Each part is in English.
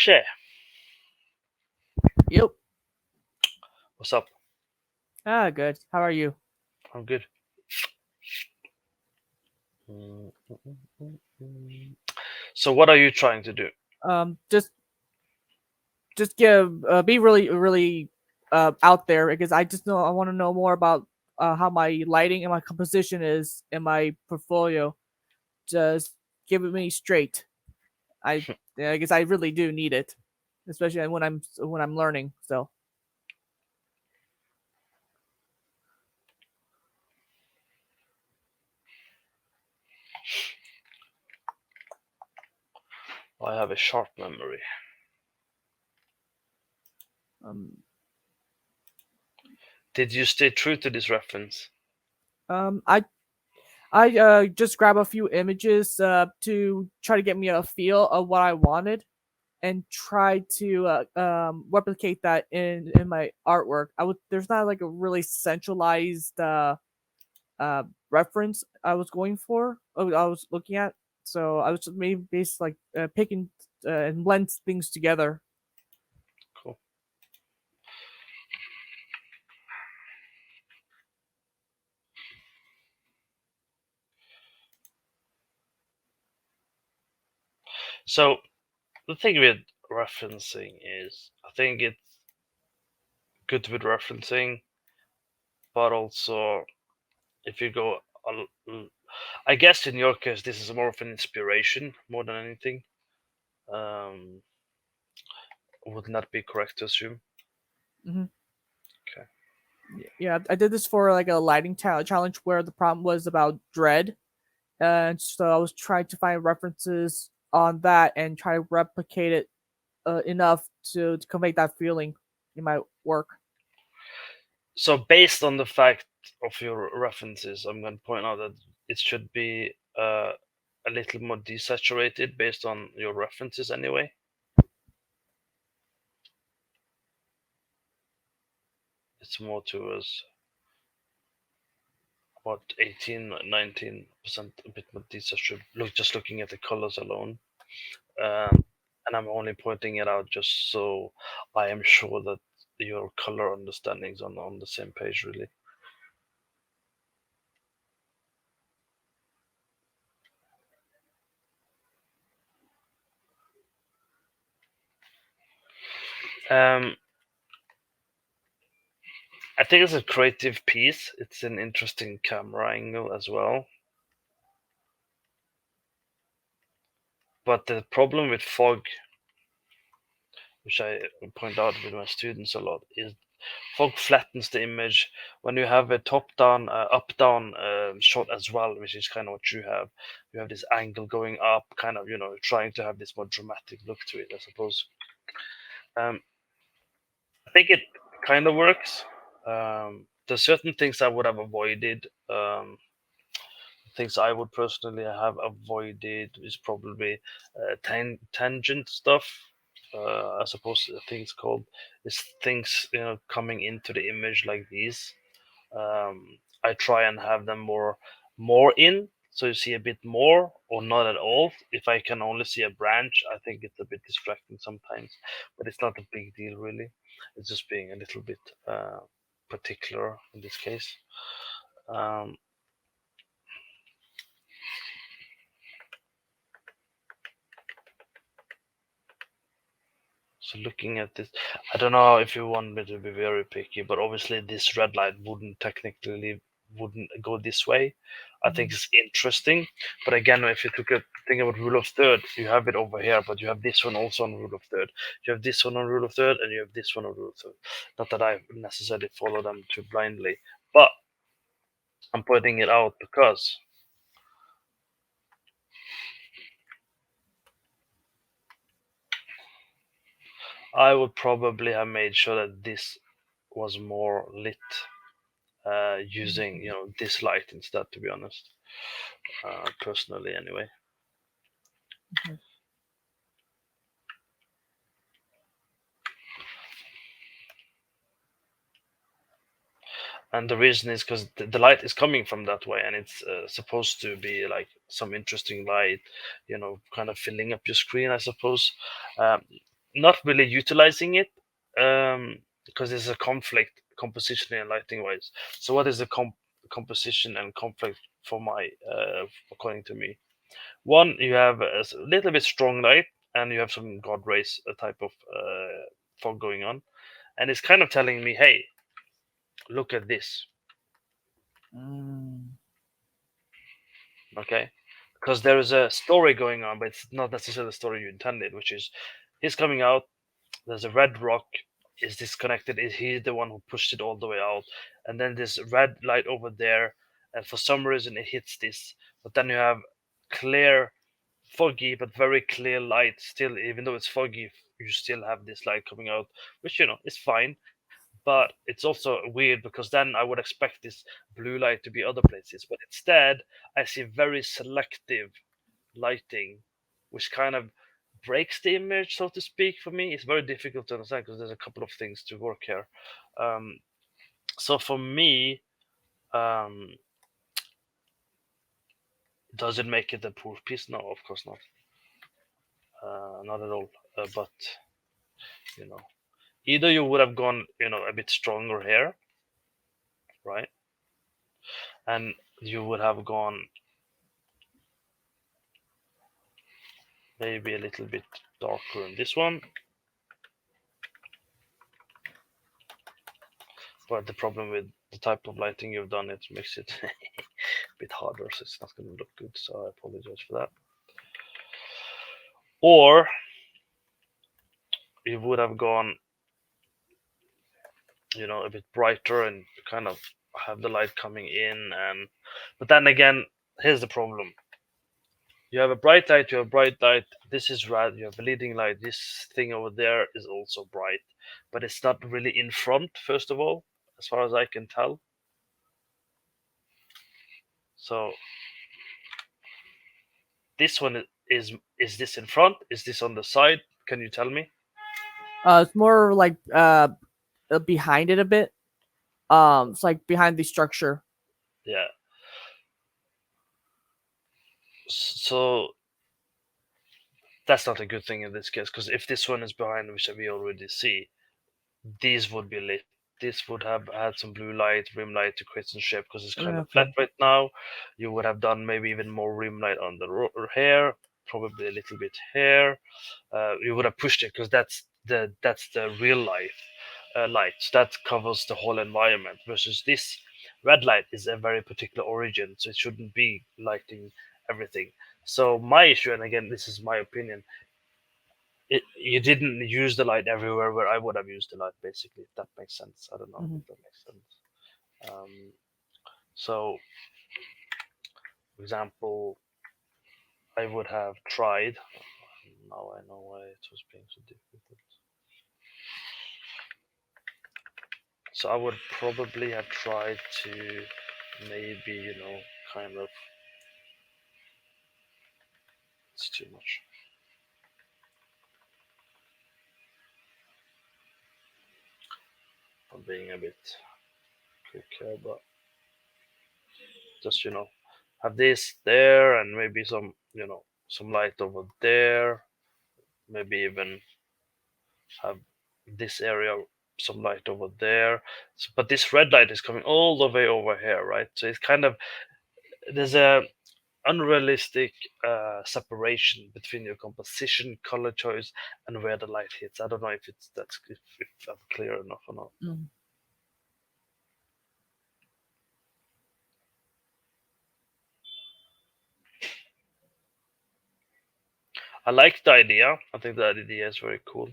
Akshay, Yep. what's up? Good. How are you? I'm good. Mm, mm, mm, mm, mm. So, what are you trying to do? Just give be really out there because I just know I want to know more about how my lighting and my composition is in my portfolio. Just give it me straight. I I guess I really do need it, especially when I'm learning. So I have a sharp memory. um Did you stay true to this reference? um I just grab a few images to try to get me a feel of what I wanted and try to replicate that in my artwork. There's not like a really centralized reference I was going for. I was looking at, so I was just maybe basically like picking and blend things together. Cool. So, the thing with referencing is, I think it's good with referencing, but also if you go, I guess in your case, this is more of an inspiration more than anything. Um, wouldn't that be correct to assume? Hmm. Okay. Yeah, I did this for like a lighting challenge where the problem was about dread, and so I was trying to find references on that and try to replicate it enough to convey that feeling in my work. So, based on the fact of your references, I'm going to point out that it should be a little more desaturated based on your references anyway. It's more towards about 18, 19%, a bit more desaturated. Just looking at the colors alone. Um, and I'm only pointing it out just so I am sure that your color understandings on the same page, really. Um, I think it's a creative piece. It's an interesting camera angle as well. But the problem with fog, which I point out with my students a lot, is fog flattens the image when you have a top down, up down shot as well, which is kind of what you have. You have this angle going up, kind of, trying to have this more dramatic look to it, I suppose. Um, I think it kind of works. There's certain things I would have avoided. Things I would personally have avoided is probably tangent stuff. I suppose the things called is things coming into the image like these. I try and have them more in, so you see a bit more or not at all. If I can only see a branch, I think it's a bit distracting sometimes, but it's not a big deal really. It's just being a little bit particular in this case. Um, So looking at this, I don't know if you want me to be very picky, but obviously this red light wouldn't go this way. I think Mhm. it's interesting, but again, if you took a think about rule of third, you have it over here, but you have this one also on rule of third. You have this one on rule of third, and you have this one on rule of third. Not that I necessarily follow them too blindly, but I'm pointing it out because I would probably have made sure that this was more lit using this light instead, to be honest, personally anyway. Mhm. And the reason is because the light is coming from that way, and it's supposed to be like some interesting light, kind of filling up your screen, I suppose. um, not really utilizing it, because there's a conflict composition and lighting wise. So what is the composition and conflict for my according to me? One, you have a little bit strong light, and you have some god rays, a type of fog going on, and it's kind of telling me, hey, look at this. Mm. Okay, because there is a story going on, but it's not necessarily the story you intended, which is he's coming out. There's a red rock is disconnected. Is he the one who pushed it all the way out? And then this red light over there, and for some reason it hits this. But then you have clear, foggy but very clear light still. Even though it's foggy, you still have this light coming out, which is fine. But it's also weird because then I would expect this blue light to be other places. But instead, I see very selective lighting, which kind of breaks the image, so to speak, for me. It's very difficult to understand because there's a couple of things to work here. Um, so for me, um, does it make it a poor piece? No, of course not. Not at all. But you know, either you would have gone, a bit stronger here, right? And you would have gone maybe a little bit darker in this one. But the problem with the type of lighting you've done, it makes it a bit harder, so it's not going to look good. So I apologize for that. Or you would have gone, a bit brighter and kind of have the light coming in. And but then again, here's the problem: you have a bright light, you have a bright light. This is red. You have a leading light. This thing over there is also bright, but it's not really in front. First of all, as far as I can tell. So this one is this in front? Is this on the side? Can you tell me? It's more like behind it a bit. It's like behind the structure. Yeah. So that's not a good thing in this case, because if this one is behind, which we already see, these would be lit. This would have had some blue light, rim light to create some shape because it's kind of flat Okay. right now. You would have done maybe even more rim light on the hair, probably a little bit hair. You would have pushed it because that's the real life light. So that covers the whole environment. Versus this red light is a very particular origin, so it shouldn't be lighting everything. So my issue, and again, this is my opinion, you didn't use the light everywhere where I would have used the light, basically, if that makes sense. I don't know Hmm. if that makes sense. So, for example, I would have tried. Now I know why it was being so difficult. So I would probably have tried to maybe, kind of. It's too much. I'm being a bit quick here, but just, have this there and maybe some light over there. Maybe even have this area some light over there. But this red light is coming all the way over here, right? So it's kind of there's a unrealistic separation between your composition, color choice, and where the light hits. I don't know if I'm clear enough or not. Mm. I like the idea. I think the idea is very cool.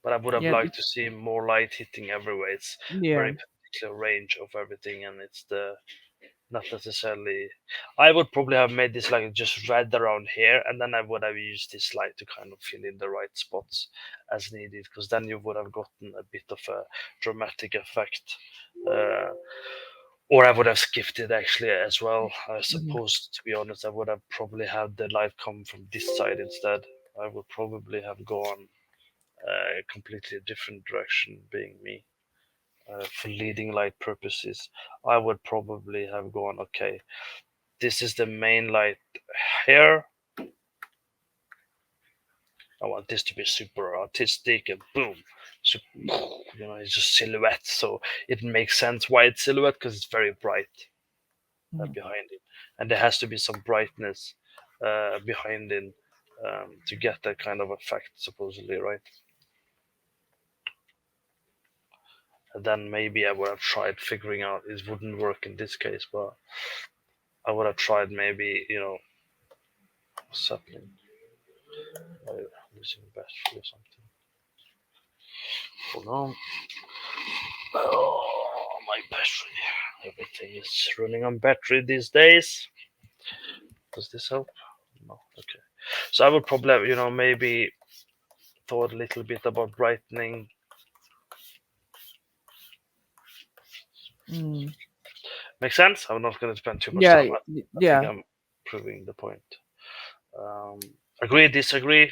But I would have Yeah. liked to see more light hitting everywhere. It's Yeah. very particular range of everything, and it's the not necessarily. I would probably have made this like just red around here, and then I would have used this light to kind of fill in the right spots as needed, because then you would have gotten a bit of a dramatic effect. Uh, or I would have skipped it actually as well. I Hmm. suppose, to be honest, I would have probably had the light come from this side instead. I would probably have gone a completely different direction, being me. For leading light purposes, I would probably have gone, okay, this is the main light here. I want this to be super artistic and boom, so, it's just silhouette. So it makes sense why it's silhouette because it's very bright Mhm. behind it, and there has to be some brightness behind it to get that kind of effect, supposedly, right? And then maybe I would have tried figuring out it wouldn't work in this case, but I would have tried maybe settling losing battery or something. Hold on. Oh, my battery. Everything is running on battery these days. Does this help? No. Okay. So I would probably have, maybe thought a little bit about brightening. Mm. Makes sense? I'm not going to spend too much Yeah, time. I think yeah, I'm proving the point. Um, Agree, disagree?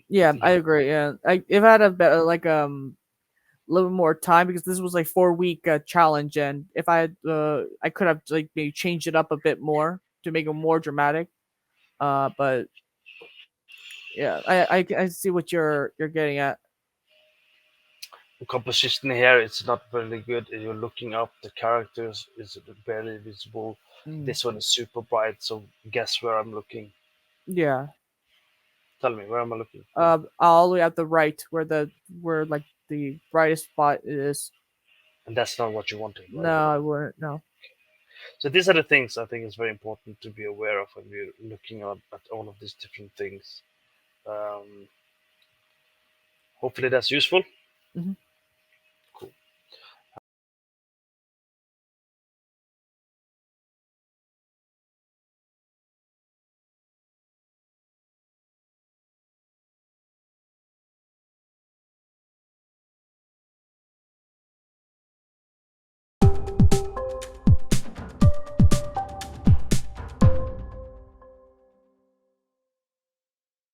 yeah. I You, agree. Yeah, if I had a better a little more time because this was like 4 week challenge, and if I had I could have like maybe changed it up a bit more to make it more dramatic. But yeah, I see what you're getting at. the composition here it's not really good. You're looking up, the characters is barely visible. Mm. This one is super bright, so guess where I'm looking. Yeah. Tell me, where am I looking? All the way at the right where like the brightest spot is. And that's not what you're wanting, right? No, I wouldn't. No. So these are the things I think is very important to be aware of when we're looking at all of these different things. Um, Hopefully that's useful. Mhm.